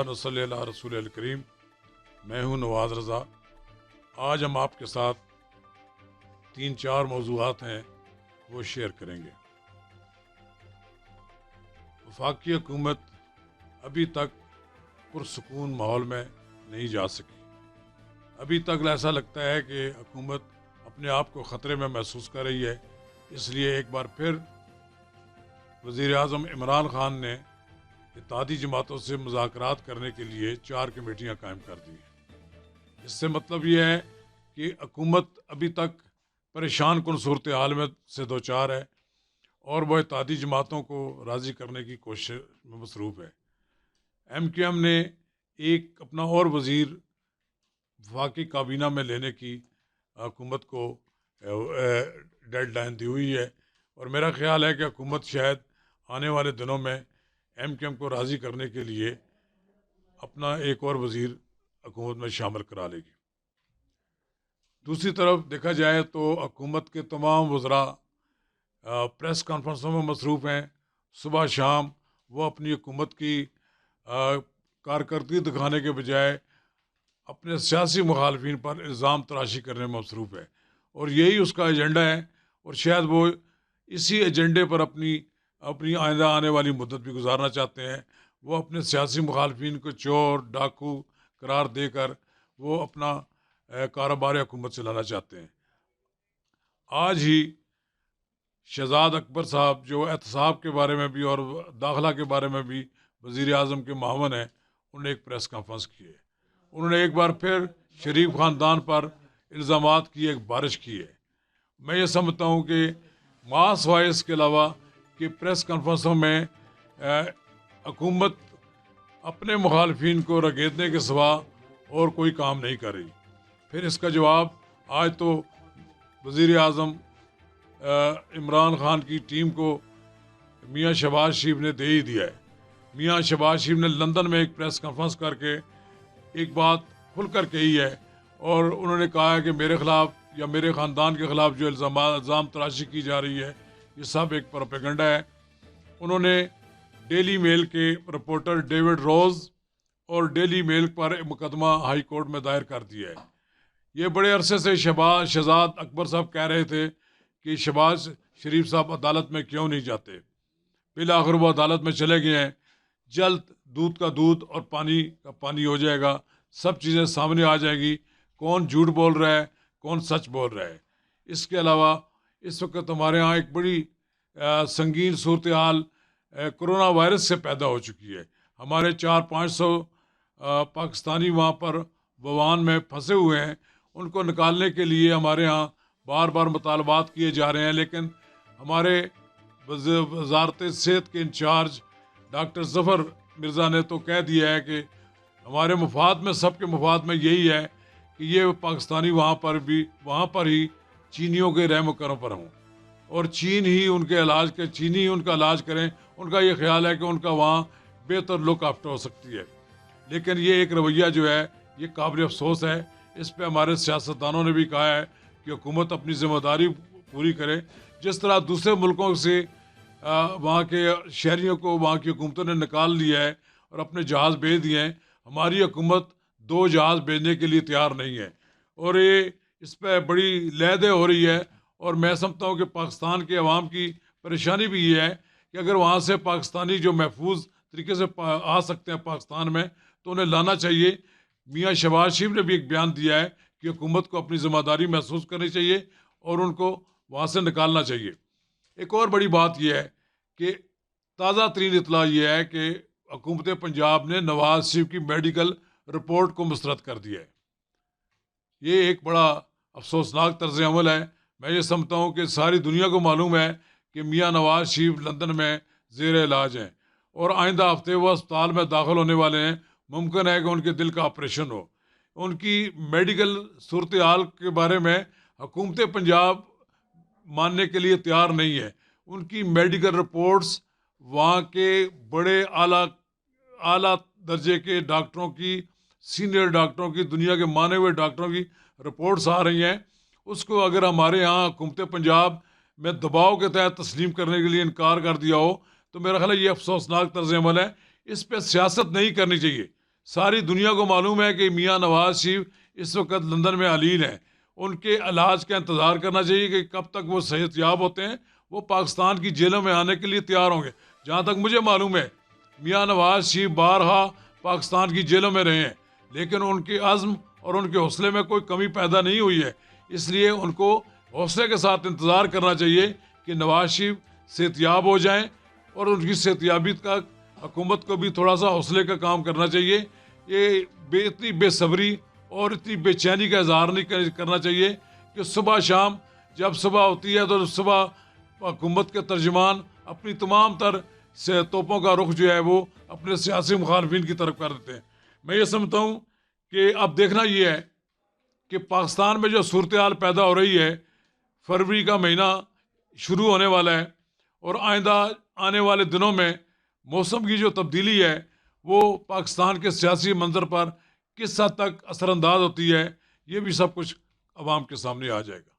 و نصلی علی رسول الکریم۔ میں ہوں نواز رضا۔ آج ہم آپ کے ساتھ 3-4 موضوعات ہیں وہ شیئر کریں گے۔ وفاقی حکومت ابھی تک پرسکون ماحول میں نہیں جا سکی۔ ابھی تک ایسا لگتا ہے کہ حکومت اپنے آپ کو خطرے میں محسوس کر رہی ہے۔ اس لیے ایک بار پھر وزیر اعظم عمران خان نے اتحادی جماعتوں سے مذاکرات کرنے کے لیے 4 کمیٹیاں قائم کر دی ہیں۔ اس سے مطلب یہ ہے کہ حکومت ابھی تک پریشان کن صورتحال میں سے دوچار ہے اور وہ اتحادی جماعتوں کو راضی کرنے کی کوشش میں مصروف ہے۔ MQM نے ایک اپنا اور وزیر وفاقی کابینہ میں لینے کی حکومت کو ڈیڈ لائن دی ہوئی ہے، اور میرا خیال ہے کہ حکومت شاید آنے والے دنوں میں MQM کو راضی کرنے کے لیے اپنا ایک اور وزیر حکومت میں شامل کرا لے گی۔ دوسری طرف دیکھا جائے تو حکومت کے تمام وزراء پریس کانفرنسوں میں مصروف ہیں۔ صبح شام وہ اپنی حکومت کی کارکردگی دکھانے کے بجائے اپنے سیاسی مخالفین پر الزام تراشی کرنے میں مصروف ہے، اور یہی اس کا ایجنڈا ہے، اور شاید وہ اسی ایجنڈے پر اپنی آئندہ آنے والی مدت بھی گزارنا چاہتے ہیں۔ وہ اپنے سیاسی مخالفین کو چور ڈاکو قرار دے کر وہ اپنا کاروبار حکومت چلانا چاہتے ہیں۔ آج ہی شہزاد اکبر صاحب جو احتساب کے بارے میں بھی اور داخلہ کے بارے میں بھی وزیر اعظم کے معاون ہیں، انہوں نے ایک پریس کانفرنس کی ہے۔ انہوں نے ایک بار پھر شریف خاندان پر الزامات کی ایک بارش کی ہے۔ میں یہ سمجھتا ہوں کہ ماس وائس کے علاوہ کہ پریس کانفرنسوں میں حکومت اپنے مخالفین کو رگیدنے کے سوا اور کوئی کام نہیں کر رہی۔ پھر اس کا جواب آج تو وزیر اعظم عمران خان کی ٹیم کو میاں شہباز شریف نے دے ہی دیا ہے۔ میاں شہباز شریف نے لندن میں ایک پریس کانفرنس کر کے ایک بات کھل کر کہی ہے، اور انہوں نے کہا ہے کہ میرے خلاف یا میرے خاندان کے خلاف جو الزام تراشی کی جا رہی ہے یہ سب ایک پروپیگنڈا ہے۔ انہوں نے ڈیلی میل کے رپورٹر ڈیوڈ روز اور ڈیلی میل پر مقدمہ ہائی کورٹ میں دائر کر دیا ہے۔ یہ بڑے عرصے سے شہزاد اکبر صاحب کہہ رہے تھے کہ شہباز شریف صاحب عدالت میں کیوں نہیں جاتے۔ بالآخر وہ عدالت میں چلے گئے ہیں۔ جلد دودھ کا دودھ اور پانی کا پانی ہو جائے گا، سب چیزیں سامنے آ جائیں گی، کون جھوٹ بول رہا ہے کون سچ بول رہا ہے۔ اس کے علاوہ اس وقت ہمارے ہاں ایک بڑی سنگین صورتحال کرونا وائرس سے پیدا ہو چکی ہے۔ ہمارے 400-500 پاکستانی وہاں پر ووہان میں پھنسے ہوئے ہیں۔ ان کو نکالنے کے لیے ہمارے ہاں بار بار مطالبات کیے جا رہے ہیں، لیکن ہمارے وزارت صحت کے انچارج ڈاکٹر ظفر مرزا نے تو کہہ دیا ہے کہ ہمارے مفاد میں، سب کے مفاد میں یہی ہے کہ یہ پاکستانی وہاں پر ہی چینیوں کے رحم و کرم پر ہوں، اور چینی ہی ان کا علاج کریں۔ ان کا یہ خیال ہے کہ ان کا وہاں بہتر لک آفٹر ہو سکتی ہے، لیکن یہ ایک رویہ جو ہے یہ قابل افسوس ہے۔ اس پہ ہمارے سیاستدانوں نے بھی کہا ہے کہ حکومت اپنی ذمہ داری پوری کرے۔ جس طرح دوسرے ملکوں سے وہاں کے شہریوں کو وہاں کی حکومتوں نے نکال لیا ہے اور اپنے جہاز بھیج دیے ہیں، ہماری حکومت 2 جہاز بھیجنے کے لیے تیار نہیں ہے، اور یہ اس پہ بڑی لیدے ہو رہی ہے۔ اور میں سمجھتا ہوں کہ پاکستان کے عوام کی پریشانی بھی یہ ہے کہ اگر وہاں سے پاکستانی جو محفوظ طریقے سے آ سکتے ہیں پاکستان میں تو انہیں لانا چاہیے۔ میاں شہباز شریف نے بھی ایک بیان دیا ہے کہ حکومت کو اپنی ذمہ داری محسوس کرنی چاہیے اور ان کو وہاں سے نکالنا چاہیے۔ ایک اور بڑی بات یہ ہے کہ تازہ ترین اطلاع یہ ہے کہ حکومت پنجاب نے نواز شریف کی میڈیکل رپورٹ کو مسترد کر دیا ہے۔ یہ ایک بڑا افسوسناک طرز عمل ہے۔ میں یہ سمجھتا ہوں کہ ساری دنیا کو معلوم ہے کہ میاں نواز شریف لندن میں زیر علاج ہیں، اور آئندہ ہفتے وہ اسپتال میں داخل ہونے والے ہیں۔ ممکن ہے کہ ان کے دل کا آپریشن ہو۔ ان کی میڈیکل صورتحال کے بارے میں حکومت پنجاب ماننے کے لیے تیار نہیں ہے۔ ان کی میڈیکل رپورٹس وہاں کے بڑے اعلیٰ درجے کے ڈاکٹروں کی، سینئر ڈاکٹروں کی، دنیا کے مانے ہوئے ڈاکٹروں کی رپورٹس آ رہی ہیں۔ اس کو اگر ہمارے ہاں حکومت پنجاب میں دباؤ کے تحت تسلیم کرنے کے لیے انکار کر دیا ہو تو میرا خیال ہے یہ افسوسناک طرز عمل ہے۔ اس پہ سیاست نہیں کرنی چاہیے۔ ساری دنیا کو معلوم ہے کہ میاں نواز شریف اس وقت لندن میں علیل ہیں، ان کے علاج کا انتظار کرنا چاہیے کہ کب تک وہ صحت یاب ہوتے ہیں، وہ پاکستان کی جیلوں میں آنے کے لیے تیار ہوں گے۔ جہاں تک مجھے معلوم ہے میاں نواز شریف بارہا پاکستان کی جیلوں میں رہے ہیں، لیکن ان کے عزم اور ان کے حوصلے میں کوئی کمی پیدا نہیں ہوئی ہے، اس لیے ان کو حوصلے کے ساتھ انتظار کرنا چاہیے کہ نواز شریف صحت یاب ہو جائیں، اور ان کی صحت یابی کا حکومت کو بھی تھوڑا سا حوصلے کا کام کرنا چاہیے۔ یہ اتنی بے صبری اور اتنی بے چینی کا اظہار نہیں کرنا چاہیے کہ صبح شام جب صبح ہوتی ہے تو صبح حکومت کے ترجمان اپنی تمام تر توپوں کا رخ جو ہے وہ اپنے سیاسی مخالفین کی طرف کر دیتے ہیں۔ میں یہ سمجھتا ہوں کہ اب دیکھنا یہ ہے کہ پاکستان میں جو صورتحال پیدا ہو رہی ہے، فروری کا مہینہ شروع ہونے والا ہے، اور آئندہ آنے والے دنوں میں موسم کی جو تبدیلی ہے وہ پاکستان کے سیاسی منظر پر کس حد تک اثر انداز ہوتی ہے، یہ بھی سب کچھ عوام کے سامنے آ جائے گا۔